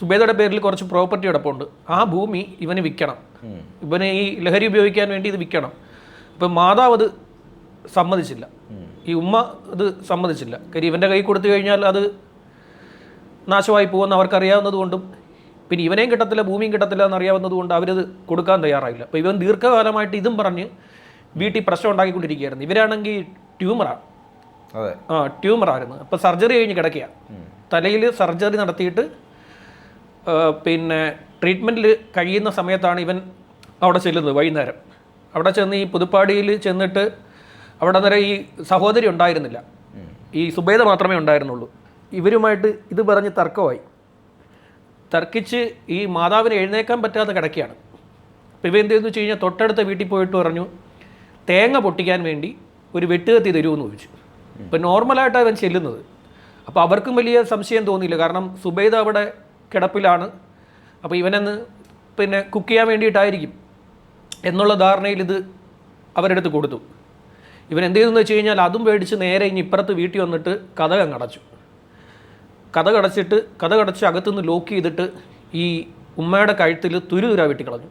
സുബേദയുടെ പേരിൽ കുറച്ച് പ്രോപ്പർട്ടി കിടപ്പുണ്ട്. ആ ഭൂമി ഇവന് വിൽക്കണം, ഇവന് ഈ ലഹരി ഉപയോഗിക്കാൻ വേണ്ടി ഇത് വിൽക്കണം. ഇപ്പം മാതാവ് അത് സമ്മതിച്ചില്ല, ഈ ഉമ്മ അത് സമ്മതിച്ചില്ല. കാര്യം ഇവൻ്റെ കൈ കൊടുത്തു കഴിഞ്ഞാൽ അത് നാശമായി പോകുമെന്ന് അവർക്കറിയാവുന്നത് കൊണ്ടും പിന്നെ ഇവനെയും കിട്ടത്തില്ല ഭൂമിയും കിട്ടത്തില്ല എന്നറിയാവുന്നത് കൊണ്ട് അവരത് കൊടുക്കാൻ തയ്യാറായില്ല. അപ്പോൾ ഇവൻ ദീർഘകാലമായിട്ട് ഇതും പറഞ്ഞ് വീട്ടിൽ പ്രശ്നം ഉണ്ടാക്കിക്കൊണ്ടിരിക്കുകയായിരുന്നു. ഇവരാണെങ്കിൽ ട്യൂമറാണ്, ട്യൂമറായിരുന്നു. അപ്പോൾ സർജറി കഴിഞ്ഞ് കിടക്കുക, തലയിൽ സർജറി നടത്തിയിട്ട് പിന്നെ ട്രീറ്റ്മെൻറ്റിൽ കഴിയുന്ന സമയത്താണ് ഇവൻ അവിടെ ചെല്ലുന്നത്. വൈകുന്നേരം അവിടെ ചെന്ന് ഈ പുതുപ്പാടിയിൽ ചെന്നിട്ട് അവിടെ നേരെ ഈ സഹോദരി ഉണ്ടായിരുന്നില്ല, ഈ സുബൈദ മാത്രമേ ഉണ്ടായിരുന്നുള്ളൂ. ഇവരുമായിട്ട് ഇത് പറഞ്ഞ് തർക്കിച്ച് ഈ മാതാവിനെ എഴുന്നേക്കാൻ പറ്റാതെ കിടക്കുകയാണ്. അപ്പോൾ ഇവ എന്ത് ചെയ്തെന്ന് വെച്ച് കഴിഞ്ഞാൽ തൊട്ടടുത്ത വീട്ടിൽ പോയിട്ട് പറഞ്ഞു, തേങ്ങ പൊട്ടിക്കാൻ വേണ്ടി ഒരു വെട്ടുകത്തി തരുമെന്ന് ചോദിച്ചു. ഇപ്പോൾ നോർമലായിട്ടാണ് അവൻ ചെല്ലുന്നത്. അപ്പോൾ അവർക്കും വലിയ സംശയം തോന്നിയില്ല, കാരണം സുബൈദ അവിടെ കിടപ്പിലാണ്, അപ്പോൾ ഇവനെന്ന് പിന്നെ കുക്ക് ചെയ്യാൻ വേണ്ടിയിട്ടായിരിക്കും എന്നുള്ള ധാരണയിൽ ഇത് അവരെടുത്ത് കൊടുത്തു. ഇവൻ എന്ത് ചെയ്തെന്ന് വെച്ച് കഴിഞ്ഞാൽ അതും മേടിച്ച് നേരെ ഇനി ഇപ്പുറത്ത് വീട്ടിൽ വന്നിട്ട് കതക് അടച്ചു. കതകടച്ച് അകത്തുനിന്ന് ലോക്ക് ചെയ്തിട്ട് ഈ ഉമ്മയുടെ കഴുത്തിൽ തുരുതുരാ വെട്ടിക്കളഞ്ഞു.